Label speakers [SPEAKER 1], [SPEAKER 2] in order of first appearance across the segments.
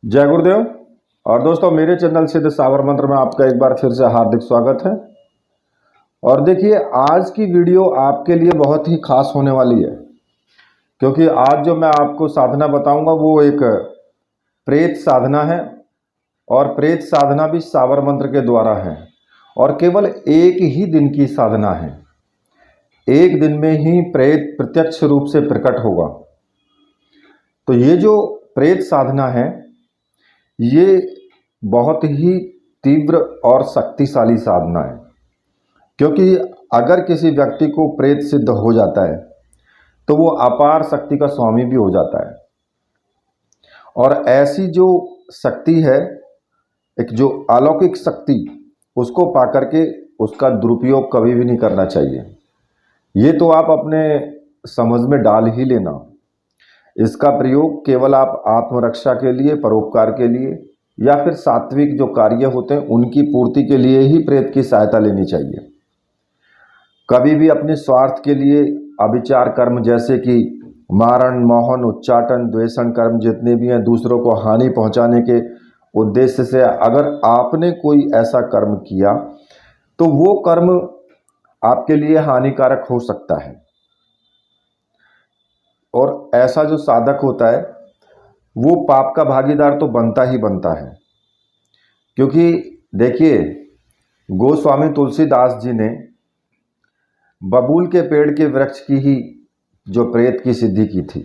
[SPEAKER 1] जय गुरुदेव। और दोस्तों, मेरे चैनल सिद्ध सावर मंत्र में आपका एक बार फिर से हार्दिक स्वागत है। और देखिए, आज की वीडियो आपके लिए बहुत ही खास होने वाली है, क्योंकि आज जो मैं आपको साधना बताऊंगा वो एक प्रेत साधना है। और प्रेत साधना भी सावर मंत्र के द्वारा है, और केवल एक ही दिन की साधना है। एक दिन में ही प्रेत प्रत्यक्ष रूप से प्रकट होगा। तो ये जो प्रेत साधना है, ये बहुत ही तीव्र और शक्तिशाली साधना है, क्योंकि अगर किसी व्यक्ति को प्रेत सिद्ध हो जाता है तो वो अपार शक्ति का स्वामी भी हो जाता है। और ऐसी जो शक्ति है, एक जो अलौकिक शक्ति, उसको पाकर के उसका दुरुपयोग कभी भी नहीं करना चाहिए। ये तो आप अपने समझ में डाल ही लेना। इसका प्रयोग केवल आप आत्मरक्षा के लिए, परोपकार के लिए, या फिर सात्विक जो कार्य होते हैं उनकी पूर्ति के लिए ही प्रेत की सहायता लेनी चाहिए। कभी भी अपने स्वार्थ के लिए अविचार कर्म जैसे कि मारण, मोहन, उच्चाटन, द्वेषण कर्म जितने भी हैं, दूसरों को हानि पहुंचाने के उद्देश्य से अगर आपने कोई ऐसा कर्म किया तो वो कर्म आपके लिए हानिकारक हो सकता है। और ऐसा जो साधक होता है वो पाप का भागीदार तो बनता ही बनता है। क्योंकि देखिए, गोस्वामी तुलसीदास जी ने बबूल के पेड़ के वृक्ष की ही जो प्रेत की सिद्धि की थी।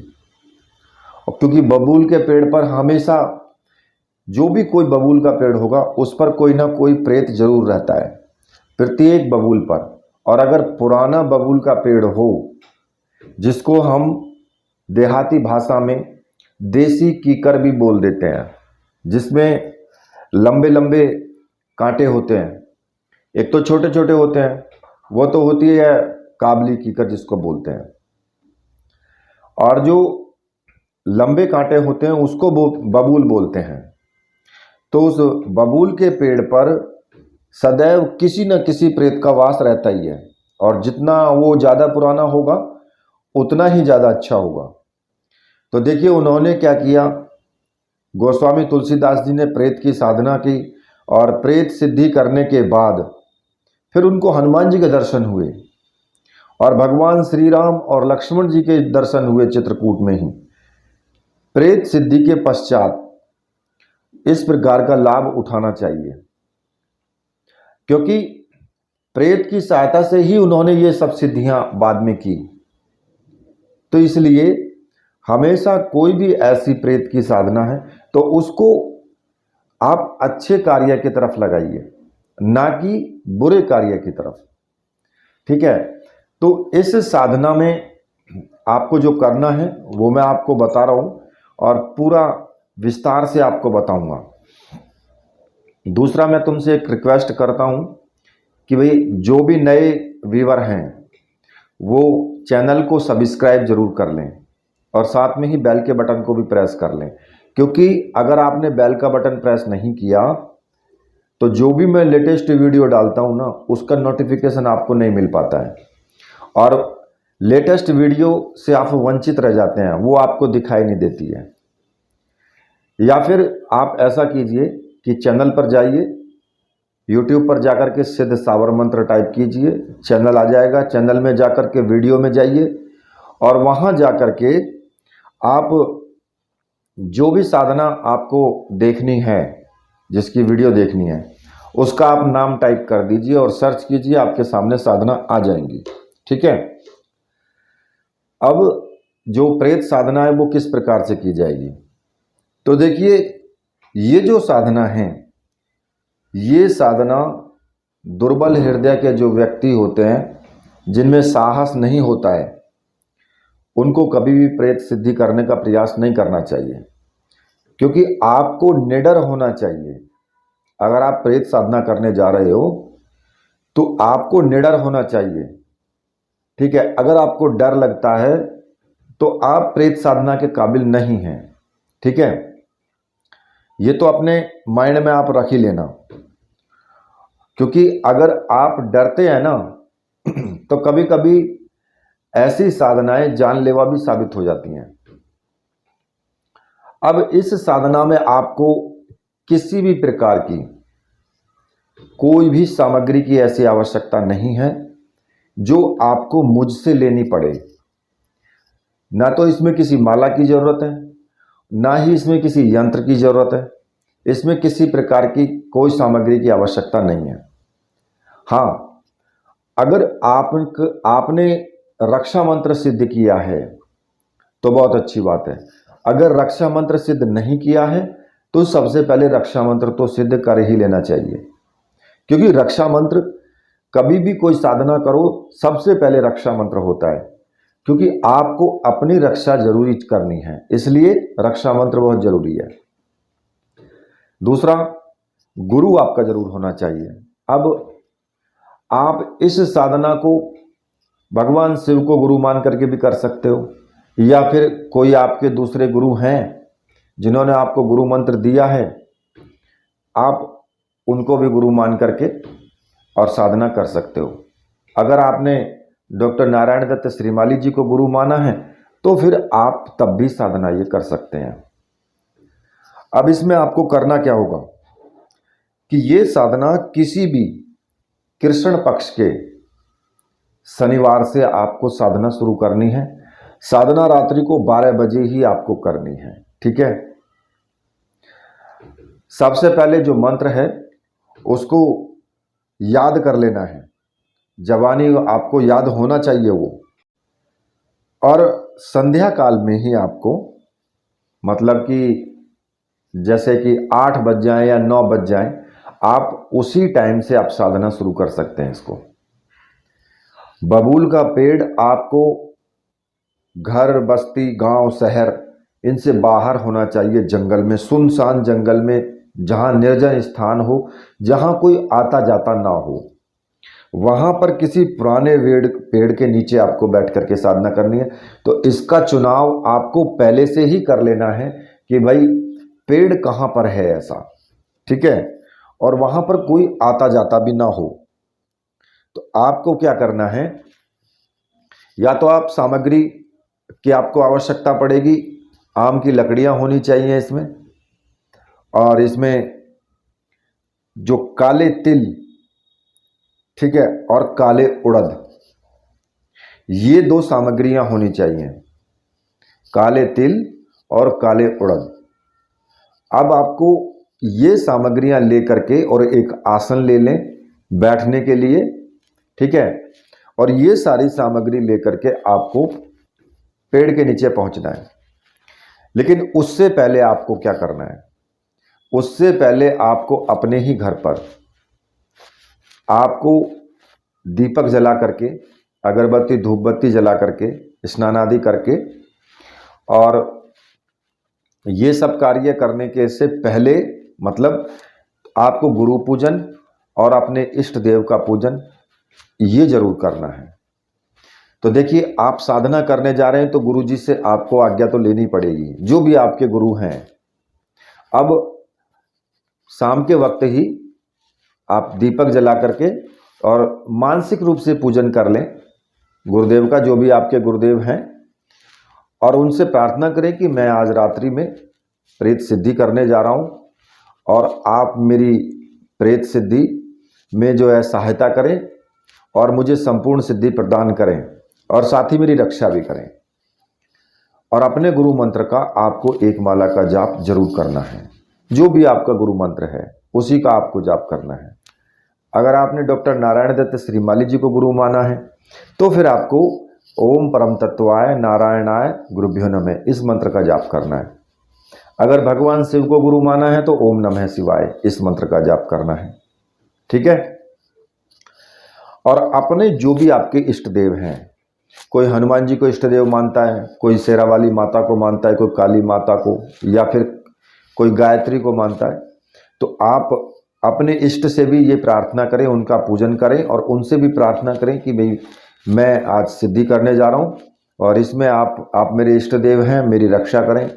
[SPEAKER 1] और क्योंकि बबूल के पेड़ पर हमेशा जो भी कोई बबूल का पेड़ होगा उस पर कोई ना कोई प्रेत जरूर रहता है, प्रत्येक बबूल पर। और अगर पुराना बबूल का पेड़ हो, जिसको हम देहाती भाषा में देसी कीकर भी बोल देते हैं, जिसमें लंबे लंबे कांटे होते हैं, एक तो छोटे छोटे होते हैं, वो तो होती है काबली कीकर जिसको बोलते हैं, और जो लंबे कांटे होते हैं उसको बबूल बोलते हैं। तो उस बबूल के पेड़ पर सदैव किसी न किसी प्रेत का वास रहता ही है, और जितना वो ज़्यादा पुराना होगा उतना ही ज़्यादा अच्छा होगा। तो देखिए, उन्होंने क्या किया, गोस्वामी तुलसीदास जी ने प्रेत की साधना की, और प्रेत सिद्धि करने के बाद फिर उनको हनुमान जी के दर्शन हुए, और भगवान श्री राम और लक्ष्मण जी के दर्शन हुए चित्रकूट में ही। प्रेत सिद्धि के पश्चात इस प्रकार का लाभ उठाना चाहिए, क्योंकि प्रेत की सहायता से ही उन्होंने ये सब सिद्धियां बाद में की। तो इसलिए हमेशा कोई भी ऐसी प्रेत की साधना है तो उसको आप अच्छे कार्य की तरफ लगाइए, ना कि बुरे कार्य की तरफ। ठीक है। तो इस साधना में आपको जो करना है वो मैं आपको बता रहा हूं, और पूरा विस्तार से आपको बताऊंगा। दूसरा, मैं तुमसे एक रिक्वेस्ट करता हूं कि भाई, जो भी नए व्यूअर हैं वो चैनल को सब्सक्राइब जरूर कर लें, और साथ में ही बेल के बटन को भी प्रेस कर लें। क्योंकि अगर आपने बेल का बटन प्रेस नहीं किया तो जो भी मैं लेटेस्ट वीडियो डालता हूं ना, उसका नोटिफिकेशन आपको नहीं मिल पाता है, और लेटेस्ट वीडियो से आप वंचित रह जाते हैं, वो आपको दिखाई नहीं देती है। या फिर आप ऐसा कीजिए कि चैनल पर जाइए, यूट्यूब पर जाकर के सिद्ध सावर मंत्र टाइप कीजिए, चैनल आ जाएगा। चैनल में जाकर के वीडियो में जाइए, और वहाँ जाकर के आप जो भी साधना आपको देखनी है, जिसकी वीडियो देखनी है, उसका आप नाम टाइप कर दीजिए और सर्च कीजिए, आपके सामने साधना आ जाएंगी। ठीक है। अब जो प्रेत साधना है वो किस प्रकार से की जाएगी, तो देखिए, ये जो साधना है, ये साधना दुर्बल हृदय के जो व्यक्ति होते हैं, जिनमें साहस नहीं होता है, उनको कभी भी प्रेत सिद्धि करने का प्रयास नहीं करना चाहिए। क्योंकि आपको निडर होना चाहिए। अगर आप प्रेत साधना करने जा रहे हो तो आपको निडर होना चाहिए। ठीक है। अगर आपको डर लगता है तो आप प्रेत साधना के काबिल नहीं हैं। ठीक है। ये तो अपने माइंड में आप रख ही लेना, क्योंकि अगर आप डरते हैं ना तो कभी कभी ऐसी साधनाएं जानलेवा भी साबित हो जाती हैं। अब इस साधना में आपको किसी भी प्रकार की कोई भी सामग्री की ऐसी आवश्यकता नहीं है जो आपको मुझसे लेनी पड़े। ना तो इसमें किसी माला की जरूरत है, ना ही इसमें किसी यंत्र की जरूरत है, इसमें किसी प्रकार की कोई सामग्री की आवश्यकता नहीं है। हाँ, अगर आपने रक्षा मंत्र सिद्ध किया है तो बहुत अच्छी बात है। अगर रक्षा मंत्र सिद्ध नहीं किया है तो सबसे पहले रक्षा मंत्र तो सिद्ध कर ही लेना चाहिए, क्योंकि रक्षा मंत्र कभी भी कोई साधना करो सबसे पहले रक्षा मंत्र होता है, क्योंकि आपको अपनी रक्षा जरूरी करनी है, इसलिए रक्षा मंत्र बहुत जरूरी है। दूसरा, गुरु आपका जरूर होना चाहिए। अब आप इस साधना को भगवान शिव को गुरु मान करके भी कर सकते हो, या फिर कोई आपके दूसरे गुरु हैं जिन्होंने आपको गुरु मंत्र दिया है, आप उनको भी गुरु मान करके और साधना कर सकते हो। अगर आपने डॉक्टर नारायण दत्त श्रीमाली जी को गुरु माना है तो फिर आप तब भी साधना ये कर सकते हैं। अब इसमें आपको करना क्या होगा कि ये साधना किसी भी कृष्ण पक्ष के शनिवार से आपको साधना शुरू करनी है। साधना रात्रि को 12 बजे ही आपको करनी है, ठीक है। सबसे पहले जो मंत्र है उसको याद कर लेना है, जबानी आपको याद होना चाहिए वो। और संध्या काल में ही आपको, मतलब कि जैसे कि 8 बज जाए या 9 बज जाए, आप उसी टाइम से आप साधना शुरू कर सकते हैं इसको। बबूल का पेड़ आपको घर, बस्ती, गांव, शहर इनसे बाहर होना चाहिए, जंगल में, सुनसान जंगल में, जहां निर्जन स्थान हो, जहां कोई आता जाता ना हो, वहां पर किसी पुराने पेड़ के नीचे आपको बैठ करके साधना करनी है। तो इसका चुनाव आपको पहले से ही कर लेना है कि भाई पेड़ कहां पर है ऐसा, ठीक है, और वहां पर कोई आता जाता भी ना हो। तो आपको क्या करना है, या तो आप सामग्री की आपको आवश्यकता पड़ेगी, आम की लकड़ियां होनी चाहिए इसमें, और इसमें जो काले तिल, ठीक है, और काले उड़द, ये 2 सामग्रियां होनी चाहिए, काले तिल और काले उड़द। अब आपको ये सामग्रियां लेकर के और एक आसन ले लें बैठने के लिए, ठीक है, और ये सारी सामग्री लेकर के आपको पेड़ के नीचे पहुंचना है। लेकिन उससे पहले आपको क्या करना है, उससे पहले आपको अपने ही घर पर आपको दीपक जला करके, अगरबत्ती धूपबत्ती जला करके, स्नान आदि करके, और ये सब कार्य करने के से पहले, मतलब आपको गुरु पूजन और अपने इष्ट देव का पूजन ये जरूर करना है। तो देखिए, आप साधना करने जा रहे हैं तो गुरु जी से आपको आज्ञा तो लेनी पड़ेगी, जो भी आपके गुरु हैं। अब शाम के वक्त ही आप दीपक जला करके और मानसिक रूप से पूजन कर लें गुरुदेव का, जो भी आपके गुरुदेव हैं, और उनसे प्रार्थना करें कि मैं आज रात्रि में प्रेत सिद्धि करने जा रहा हूं, और आप मेरी प्रेत सिद्धि में जो है सहायता करें और मुझे संपूर्ण सिद्धि प्रदान करें, और साथ ही मेरी रक्षा भी करें। और अपने गुरु मंत्र का आपको 1 माला का जाप जरूर करना है, जो भी आपका गुरु मंत्र है उसी का आपको जाप करना है। अगर आपने डॉक्टर नारायण दत्त श्रीमाली जी को गुरु माना है तो फिर आपको ओम परम तत्वाय नारायणाय गुरुभ्यो नमः इस मंत्र का जाप करना है। अगर भगवान शिव को गुरु माना है तो ओम नमः शिवाय इस मंत्र का जाप करना है, ठीक है। और अपने जो भी आपके इष्ट देव हैं, कोई हनुमान जी को इष्ट देव मानता है, कोई शेरावाली माता को मानता है, कोई काली माता को, या फिर कोई गायत्री को मानता है, तो आप अपने इष्ट से भी ये प्रार्थना करें, उनका पूजन करें, और उनसे भी प्रार्थना करें कि भाई मैं आज सिद्धि करने जा रहा हूँ और इसमें आप मेरे इष्ट देव हैं, मेरी रक्षा करें।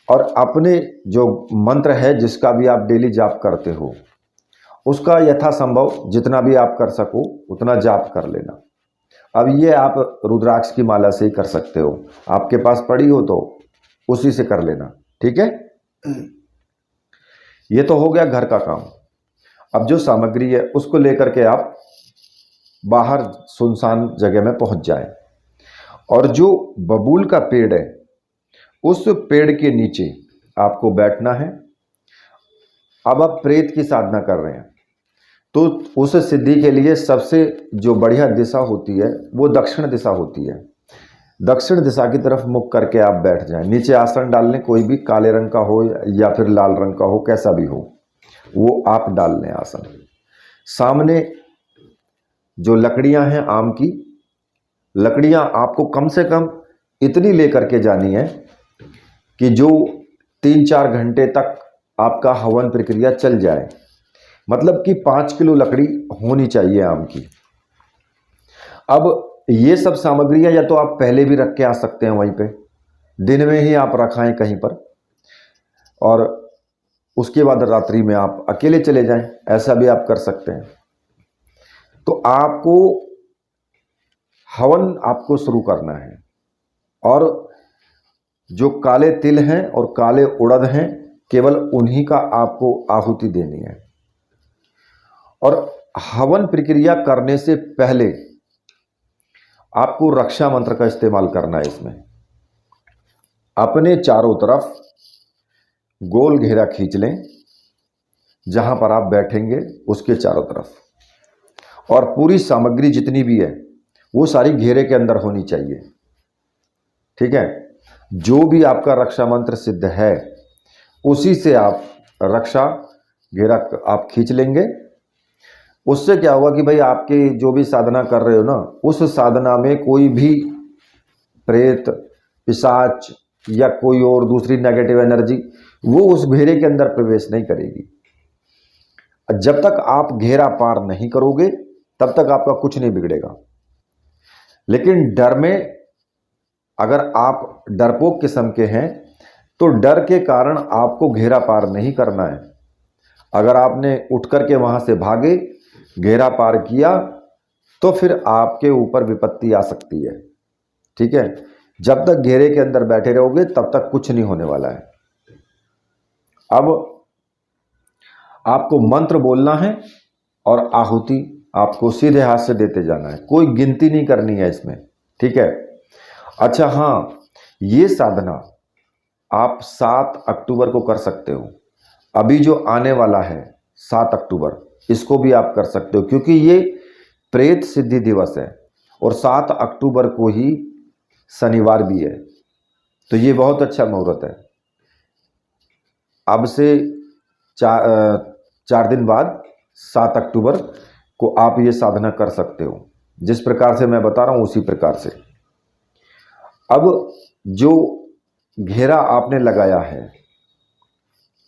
[SPEAKER 1] और अपने जो मंत्र है जिसका भी आप डेली जाप करते हो उसका यथासंभव जितना भी आप कर सको उतना जाप कर लेना। अब ये आप रुद्राक्ष की माला से ही कर सकते हो, आपके पास पड़ी हो तो उसी से कर लेना, ठीक है। ये तो हो गया घर का काम। अब जो सामग्री है उसको लेकर के आप बाहर सुनसान जगह में पहुंच जाए, और जो बबूल का पेड़ है उस पेड़ के नीचे आपको बैठना है। अब आप प्रेत की साधना कर रहे हैं, तो उस सिद्धि के लिए सबसे जो बढ़िया दिशा होती है वो दक्षिण दिशा होती है। दक्षिण दिशा की तरफ मुख करके आप बैठ जाएं। नीचे आसन डाल लें, कोई भी काले रंग का हो या फिर लाल रंग का हो, कैसा भी हो वो आप डाल लें आसन। सामने जो लकड़ियां हैं आम की, लकड़ियां आपको कम से कम इतनी लेकर के जानी है कि जो 3-4 घंटे तक आपका हवन प्रक्रिया चल जाए। मतलब कि 5 किलो लकड़ी होनी चाहिए आम की। अब ये सब सामग्रियां या तो आप पहले भी रख के आ सकते हैं वहीं पे, दिन में ही आप रखाएं कहीं पर, और उसके बाद रात्रि में आप अकेले चले जाएं, ऐसा भी आप कर सकते हैं। तो आपको हवन आपको शुरू करना है, और जो काले तिल हैं और काले उड़द हैं केवल उन्हीं का आपको आहुति देनी है। और हवन प्रक्रिया करने से पहले आपको रक्षा मंत्र का इस्तेमाल करना है। इसमें अपने चारों तरफ गोल घेरा खींच लें, जहां पर आप बैठेंगे उसके चारों तरफ, और पूरी सामग्री जितनी भी है वो सारी घेरे के अंदर होनी चाहिए, ठीक है। जो भी आपका रक्षा मंत्र सिद्ध है उसी से आप रक्षा घेरा आप खींच लेंगे। उससे क्या होगा कि भाई आपके जो भी साधना कर रहे हो ना, उस साधना में कोई भी प्रेत, पिशाच या कोई और दूसरी नेगेटिव एनर्जी वो उस घेरे के अंदर प्रवेश नहीं करेगी। जब तक आप घेरा पार नहीं करोगे तब तक आपका कुछ नहीं बिगड़ेगा। लेकिन डर में, अगर आप डरपोक किस्म के हैं तो डर के कारण आपको घेरा पार नहीं करना है। अगर आपने उठ करके वहां से भागे, घेरा पार किया, तो फिर आपके ऊपर विपत्ति आ सकती है, ठीक है। जब तक घेरे के अंदर बैठे रहोगे तब तक कुछ नहीं होने वाला है। अब आपको मंत्र बोलना है और आहुति आपको सीधे हाथ से देते जाना है, कोई गिनती नहीं करनी है इसमें, ठीक है। अच्छा हाँ, ये साधना आप 7 अक्टूबर को कर सकते हो। अभी जो आने वाला है 7 अक्टूबर, इसको भी आप कर सकते हो, क्योंकि ये प्रेत सिद्धि दिवस है और 7 अक्टूबर को ही शनिवार भी है, तो ये बहुत अच्छा मुहूर्त है। अब से 4 दिन बाद 7 अक्टूबर को आप ये साधना कर सकते हो, जिस प्रकार से मैं बता रहा हूँ उसी प्रकार से। अब जो घेरा आपने लगाया है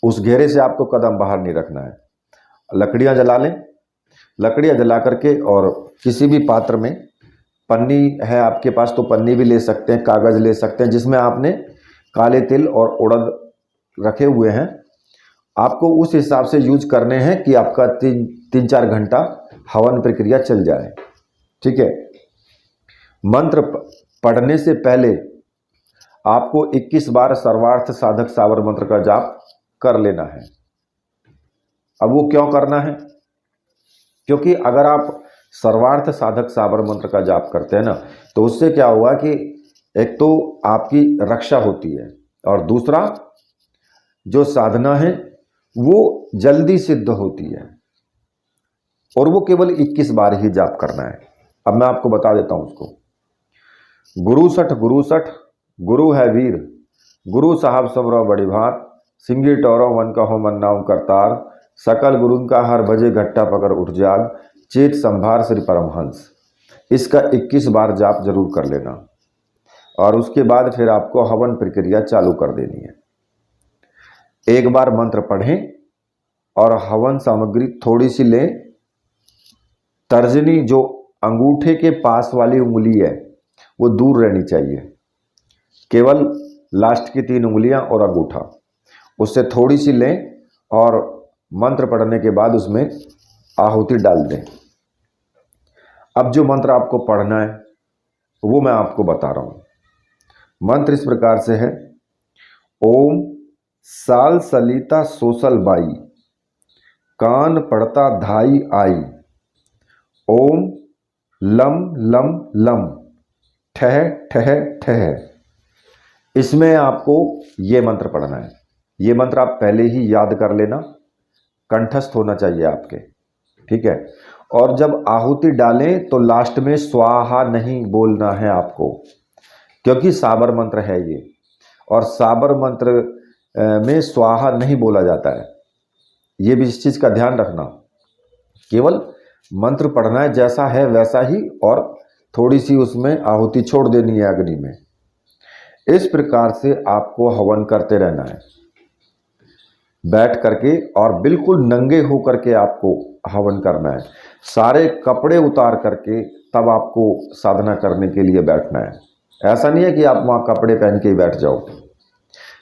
[SPEAKER 1] उस घेरे से आपको कदम बाहर नहीं रखना है। लकड़ियां जला लें, लकड़ियां जला करके, और किसी भी पात्र में, पन्नी है आपके पास तो पन्नी भी ले सकते हैं, कागज ले सकते हैं, जिसमें आपने काले तिल और उड़द रखे हुए हैं। आपको उस हिसाब से यूज करने हैं कि आपका 3-4 घंटा हवन प्रक्रिया चल जाए, ठीक है। मंत्र पढ़ने से पहले आपको 21 बार सर्वार्थ साधक सावर मंत्र का जाप कर लेना है। अब वो क्यों करना है? क्योंकि अगर आप सर्वार्थ साधक सावर मंत्र का जाप करते हैं ना, तो उससे क्या हुआ कि एक तो आपकी रक्षा होती है, और दूसरा जो साधना है वो जल्दी सिद्ध होती है, और वो केवल 21 बार ही जाप करना है। अब मैं आपको बता देता हूं उसको। गुरु सठ गुरु है वीर, गुरु साहब सबरो बड़ी भात, सिंगी टोरो मन कहो मन नाम करतार, सकल गुरुन का हर भजे घट्टा पकड़ उठ जाग, चेत संभार श्री परमहंस। इसका 21 बार जाप जरूर कर लेना, और उसके बाद फिर आपको हवन प्रक्रिया चालू कर देनी है। एक बार मंत्र पढ़ें और हवन सामग्री थोड़ी सी लें। तर्जनी जो अंगूठे के पास वाली उंगली है वो दूर रहनी चाहिए, केवल लास्ट की 3 उंगलियां और अंगूठा, उससे थोड़ी सी लें और मंत्र पढ़ने के बाद उसमें आहुति डाल दें। अब जो मंत्र आपको पढ़ना है वो मैं आपको बता रहा हूं। मंत्र इस प्रकार से है: ओम साल सलीता सोसल बाई, कान पड़ता धाई आई, ओम लम लम लम, ठह ठह ठह। इसमें आपको ये मंत्र पढ़ना है। ये मंत्र आप पहले ही याद कर लेना, कंठस्थ होना चाहिए आपके, ठीक है। और जब आहुति डालें तो लास्ट में स्वाहा नहीं बोलना है आपको, क्योंकि साबर मंत्र है ये, और साबर मंत्र में स्वाहा नहीं बोला जाता है। ये भी इस चीज का ध्यान रखना। केवल मंत्र पढ़ना है, जैसा है वैसा ही, और थोड़ी सी उसमें आहुति छोड़ देनी है अग्नि में। इस प्रकार से आपको हवन करते रहना है बैठ करके, और बिल्कुल नंगे हो करके आपको हवन करना है। सारे कपड़े उतार करके तब आपको साधना करने के लिए बैठना है। ऐसा नहीं है कि आप वहाँ कपड़े पहन के ही बैठ जाओ।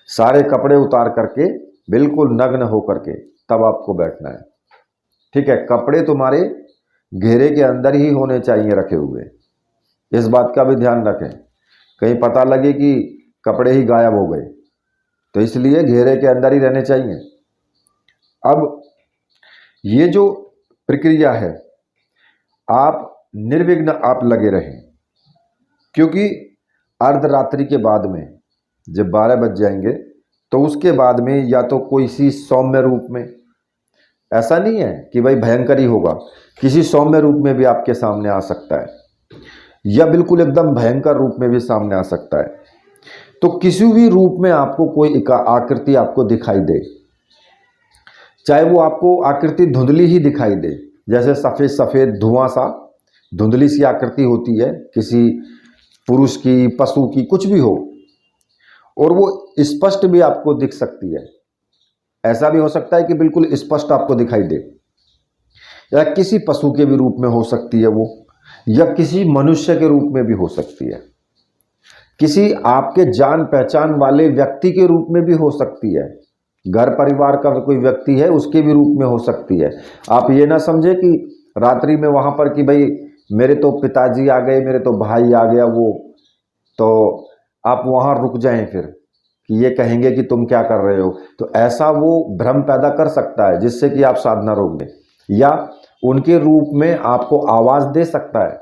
[SPEAKER 1] सारे कपड़े उतार करके बिल्कुल नग्न हो करके तब आपको बैठना है, ठीक है। कपड़े तुम्हारे घेरे के अंदर ही होने चाहिए रखे हुए, इस बात का भी ध्यान रखें। कहीं पता लगे कि कपड़े ही गायब हो गए, तो इसलिए घेरे के अंदर ही रहने चाहिए। अब ये जो प्रक्रिया है, आप निर्विघ्न आप लगे रहें, क्योंकि अर्धरात्रि के बाद में जब 12 बज जाएंगे तो उसके बाद में या तो कोई सी सौम्य रूप में, ऐसा नहीं है कि भाई भयंकर ही होगा, किसी सौम्य रूप में भी आपके सामने आ सकता है, या बिल्कुल एकदम भयंकर रूप में भी सामने आ सकता है। तो किसी भी रूप में आपको कोई एक आकृति आपको दिखाई दे, चाहे वो आपको आकृति धुंधली ही दिखाई दे, जैसे सफ़ेद सफ़ेद धुआं सा धुंधली सी आकृति होती है किसी पुरुष की, पशु की, कुछ भी हो, और वो स्पष्ट भी आपको दिख सकती है। ऐसा भी हो सकता है कि बिल्कुल स्पष्ट आपको दिखाई दे, या किसी पशु के भी रूप में हो सकती है वो, या किसी मनुष्य के रूप में भी हो सकती है, किसी आपके जान पहचान वाले व्यक्ति के रूप में भी हो सकती है, घर परिवार का कोई व्यक्ति है उसके भी रूप में हो सकती है। आप ये ना समझे कि रात्रि में वहां पर कि भाई मेरे तो पिताजी आ गए, मेरे तो भाई आ गया वो, तो आप वहां रुक जाएं फिर कि ये कहेंगे कि तुम क्या कर रहे हो। तो ऐसा वो भ्रम पैदा कर सकता है जिससे कि आप साधना रोक दें, या उनके रूप में आपको आवाज दे सकता है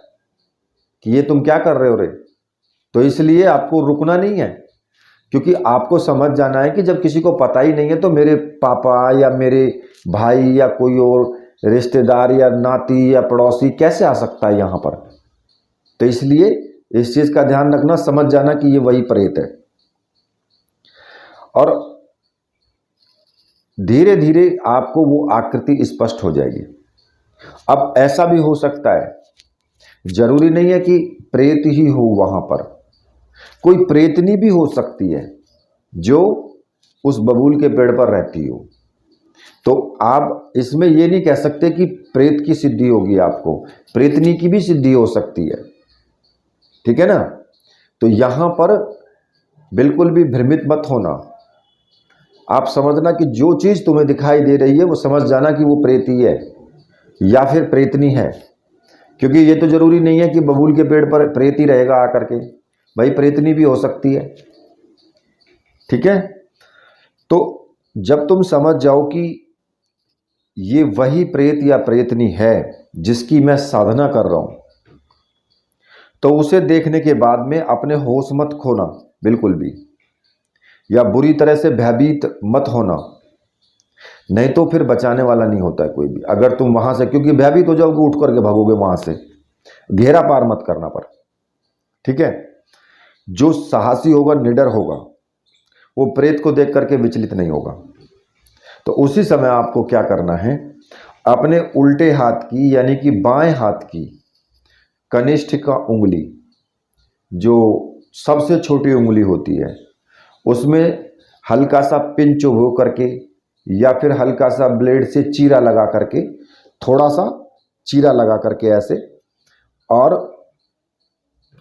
[SPEAKER 1] कि ये तुम क्या कर रहे हो रे। तो इसलिए आपको रुकना नहीं है, क्योंकि आपको समझ जाना है कि जब किसी को पता ही नहीं है तो मेरे पापा या मेरे भाई या कोई और रिश्तेदार या नाती या पड़ोसी कैसे आ सकता है यहाँ पर। तो इसलिए इस चीज का ध्यान रखना, समझ जाना कि ये वही प्रेत है। और धीरे धीरे आपको वो आकृति स्पष्ट हो जाएगी। अब ऐसा भी हो सकता है, जरूरी नहीं है कि प्रेत ही हो, वहां पर कोई प्रेतनी भी हो सकती है जो उस बबूल के पेड़ पर रहती हो। तो आप इसमें ये नहीं कह सकते कि प्रेत की सिद्धि होगी, आपको प्रेतनी की भी सिद्धि हो सकती है, ठीक है ना। तो यहां पर बिल्कुल भी भ्रमित मत होना। आप समझना कि जो चीज तुम्हें दिखाई दे रही है वो समझ जाना कि वो प्रेती है या फिर प्रेतनी है, क्योंकि ये तो जरूरी नहीं है कि बबूल के पेड़ पर प्रेत ही रहेगा आकर के, भाई प्रेतनी भी हो सकती है, ठीक है। तो जब तुम समझ जाओ कि ये वही प्रेत या प्रेतनी है जिसकी मैं साधना कर रहा हूं, तो उसे देखने के बाद में अपने होश मत खोना बिल्कुल भी, या बुरी तरह से भयभीत मत होना, नहीं तो फिर बचाने वाला नहीं होता है कोई भी। अगर तुम वहां से, क्योंकि भयभीत हो जाओगे उठ करके भागोगे वहां से, घेरा पार मत करना पर, ठीक है। जो साहसी होगा, निडर होगा, वो प्रेत को देख करके विचलित नहीं होगा। तो उसी समय आपको क्या करना है, अपने उल्टे हाथ की यानी कि बाएं हाथ की कनिष्ठ का उंगली, जो सबसे छोटी उंगली होती है, उसमें हल्का सा पिन चुभो करके या फिर हल्का सा ब्लेड से चीरा लगा करके, थोड़ा सा चीरा लगा करके ऐसे, और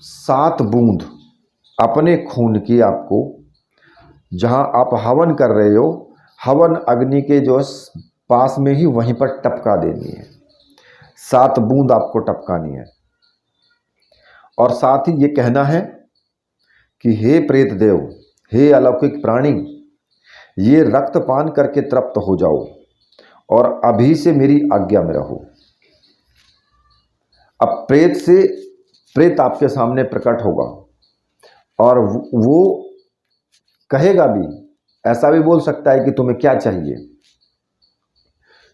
[SPEAKER 1] 7 बूंद अपने खून की आपको, जहां आप हवन कर रहे हो, हवन अग्नि के जो पास में ही वहीं पर टपका देनी है। 7 बूंद आपको टपकानी है, और साथ ही ये कहना है कि हे प्रेत देव, हे अलौकिक प्राणी, ये रक्तपान करके तृप्त हो जाओ और अभी से मेरी आज्ञा में रहो। अब प्रेत आपके सामने प्रकट होगा और वो कहेगा भी, ऐसा भी बोल सकता है कि तुम्हें क्या चाहिए।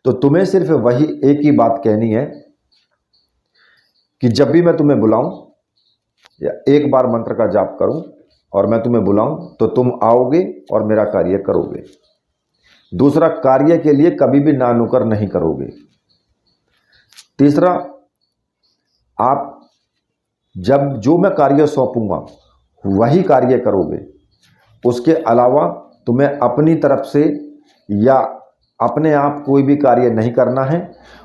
[SPEAKER 1] तो तुम्हें सिर्फ वही एक ही बात कहनी है कि जब भी मैं तुम्हें बुलाऊं या एक बार मंत्र का जाप करूं और मैं तुम्हें बुलाऊं तो तुम आओगे और मेरा कार्य करोगे। दूसरा, कार्य के लिए कभी भी ना नुकर नहीं करोगे। तीसरा, आप जब जो मैं कार्य सौंपूंगा वही कार्य करोगे। उसके अलावा तुम्हें अपनी तरफ से या अपने आप कोई भी कार्य नहीं करना है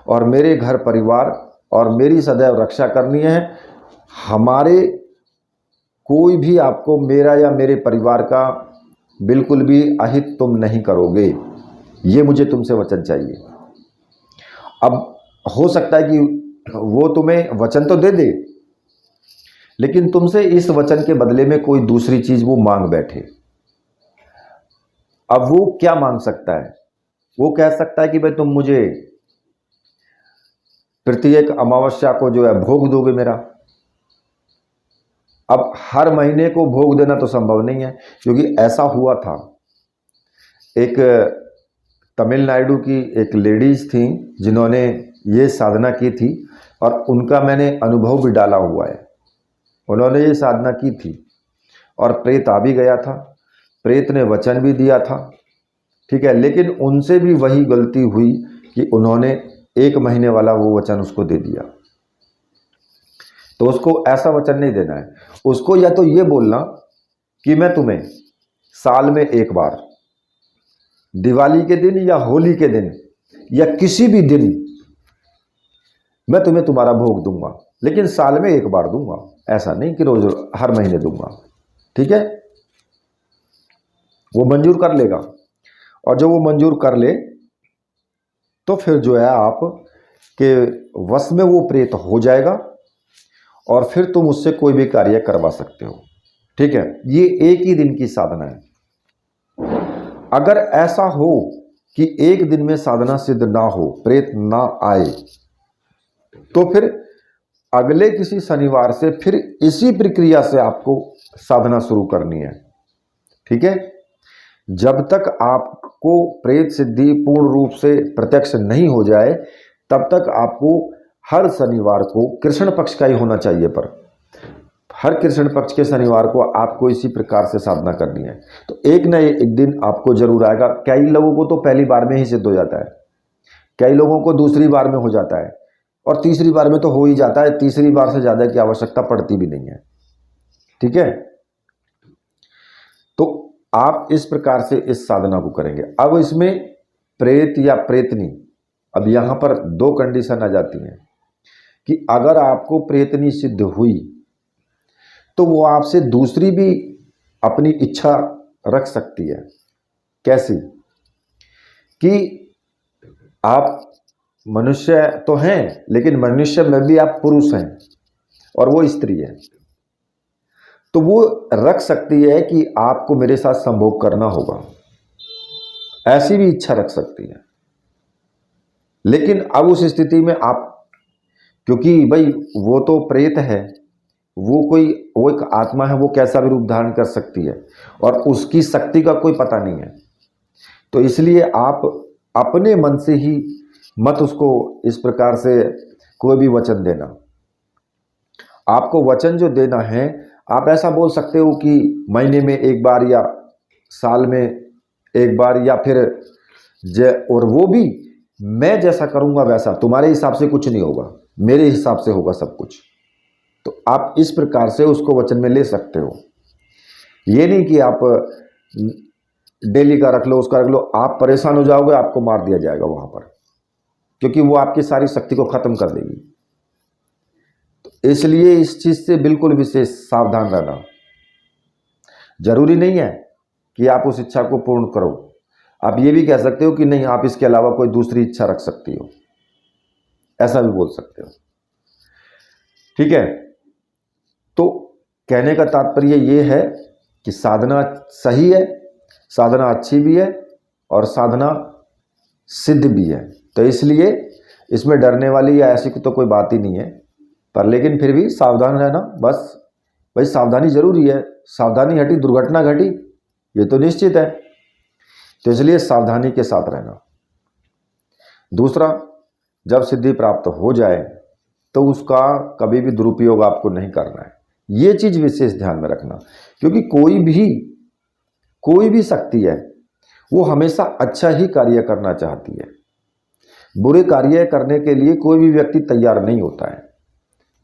[SPEAKER 1] और मेरे घर परिवार और मेरी सदैव रक्षा करनी है। हमारे कोई भी आपको, मेरा या मेरे परिवार का बिल्कुल भी अहित तुम नहीं करोगे। ये मुझे तुमसे वचन चाहिए। अब हो सकता है कि वो तुम्हें वचन तो दे दे, लेकिन तुमसे इस वचन के बदले में कोई दूसरी चीज वो मांग बैठे। अब वो क्या मांग सकता है? वो कह सकता है कि भाई तुम मुझे प्रत्येक अमावस्या को जो है भोग दोगे मेरा। अब हर महीने को भोग देना तो संभव नहीं है, क्योंकि ऐसा हुआ था। एक तमिलनाडु की एक लेडीज थी जिन्होंने ये साधना की थी और उनका मैंने अनुभव भी डाला हुआ है। उन्होंने ये साधना की थी और प्रेत आ भी गया था, प्रेत ने वचन भी दिया था, ठीक है, लेकिन उनसे भी वही गलती हुई कि उन्होंने 1 महीने वाला वो वचन उसको दे दिया। तो उसको ऐसा वचन नहीं देना है। उसको या तो ये बोलना कि मैं तुम्हें साल में एक बार, दिवाली के दिन या होली के दिन या किसी भी दिन मैं तुम्हें तुम्हारा भोग दूंगा, लेकिन साल में एक बार दूंगा, ऐसा नहीं कि रोज हर महीने दूंगा। ठीक है, वो मंजूर कर लेगा और जब वो मंजूर कर ले तो फिर जो है आप के वश में वो प्रेत हो जाएगा और फिर तुम उससे कोई भी कार्य करवा सकते हो। ठीक है, ये एक ही दिन की साधना है। अगर ऐसा हो कि एक दिन में साधना सिद्ध ना हो, प्रेत ना आए, तो फिर अगले किसी शनिवार से फिर इसी प्रक्रिया से आपको साधना शुरू करनी है। ठीक है, जब तक आपको प्रेत सिद्धि पूर्ण रूप से प्रत्यक्ष नहीं हो जाए तब तक आपको हर शनिवार को, कृष्ण पक्ष का ही होना चाहिए, पर हर कृष्ण पक्ष के शनिवार को आपको इसी प्रकार से साधना करनी है। तो एक न एक दिन आपको जरूर आएगा। कई लोगों को तो पहली बार में ही सिद्ध हो जाता है, कई लोगों को दूसरी बार में हो जाता है और तीसरी बार में तो हो ही जाता है। तीसरी बार से ज़्यादा की आवश्यकता पड़ती भी नहीं है। ठीक है, तो आप इस प्रकार से इस साधना को करेंगे। अब इसमें प्रेत या प्रेतनी, अब यहाँ पर 2 कंडीशन आ जाती हैं कि अगर आपको प्रेतनी सिद्ध हुई तो वो आपसे दूसरी भी अपनी इच्छा रख सकती है। कैसी? कि आप मनुष्य तो हैं, लेकिन मनुष्य में भी आप पुरुष हैं और वो स्त्री है, तो वो रख सकती है कि आपको मेरे साथ संभोग करना होगा, ऐसी भी इच्छा रख सकती है। लेकिन अब उस स्थिति में आप, क्योंकि भाई वो तो प्रेत है, वो एक आत्मा है, वो कैसा भी रूप धारण कर सकती है और उसकी शक्ति का कोई पता नहीं है। तो इसलिए आप अपने मन से ही मत उसको इस प्रकार से कोई भी वचन देना। आपको वचन जो देना है, आप ऐसा बोल सकते हो कि महीने में एक बार या साल में एक बार, या फिर और वो भी मैं जैसा करूंगा वैसा, तुम्हारे हिसाब से कुछ नहीं होगा, मेरे हिसाब से होगा सब कुछ। तो आप इस प्रकार से उसको वचन में ले सकते हो। ये नहीं कि आप डेली का रख लो, उसका रख लो, आप परेशान हो जाओगे, आपको मार दिया जाएगा वहां पर, क्योंकि वो आपकी सारी शक्ति को खत्म कर देगी। तो इसलिए इस चीज से बिल्कुल विशेष सावधान रहना। जरूरी नहीं है कि आप उस इच्छा को पूर्ण करो। आप ये भी कह सकते हो कि नहीं, आप इसके अलावा कोई दूसरी इच्छा रख सकती हो, ऐसा भी बोल सकते हो। ठीक है, तो कहने का तात्पर्य ये है कि साधना सही है, साधना अच्छी भी है और साधना सिद्ध भी है। तो इसलिए इसमें डरने वाली या ऐसी तो कोई बात ही नहीं है, पर लेकिन फिर भी सावधान रहना। बस भाई सावधानी जरूरी है, सावधानी हटी दुर्घटना घटी, ये तो निश्चित है। तो इसलिए सावधानी के साथ रहना। दूसरा, जब सिद्धि प्राप्त हो जाए तो उसका कभी भी दुरुपयोग आपको नहीं करना है, ये चीज विशेष ध्यान में रखना। क्योंकि कोई भी शक्ति है वो हमेशा अच्छा ही कार्य करना चाहती है। बुरे कार्य करने के लिए कोई भी व्यक्ति तैयार नहीं होता है,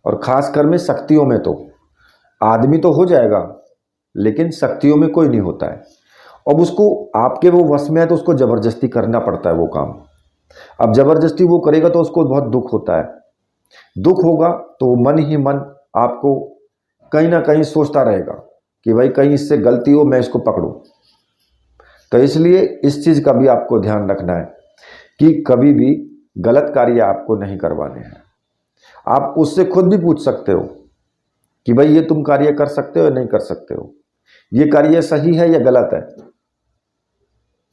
[SPEAKER 1] और खासकर में शक्तियों में तो आदमी तो हो जाएगा लेकिन शक्तियों में कोई नहीं होता है। अब उसको आपके वो वश में है तो उसको जबरदस्ती करना पड़ता है वो काम। अब जबरदस्ती वो करेगा तो उसको बहुत दुख होता है। दुख होगा तो मन ही मन आपको कहीं ना कहीं सोचता रहेगा कि भाई कहीं इससे गलती हो, मैं इसको पकड़ूं। तो इसलिए इस चीज का भी आपको ध्यान रखना है कि कभी भी गलत कार्य आपको नहीं करवाने हैं। आप उससे खुद भी पूछ सकते हो कि भाई ये तुम कार्य कर सकते हो या नहीं कर सकते हो, ये कार्य सही है या गलत है,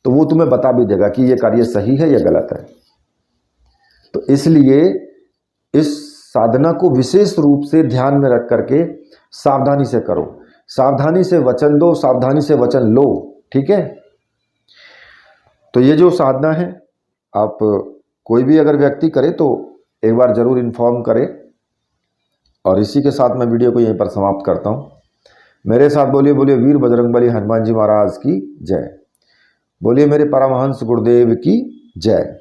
[SPEAKER 1] तो वो तुम्हें बता भी देगा कि ये कार्य सही है या गलत है। तो इसलिए इस साधना को विशेष रूप से ध्यान में रख करके सावधानी से करो, सावधानी से वचन दो, सावधानी से वचन लो, ठीक है। तो ये जो साधना है, आप कोई भी अगर व्यक्ति करे तो एक बार जरूर इन्फॉर्म करें। और इसी के साथ मैं वीडियो को यहीं पर समाप्त करता हूँ। मेरे साथ बोलिए बोलिए वीर बजरंगबली हनुमान जी महाराज की जय। बोलिए मेरे परमहंस गुरुदेव की जय।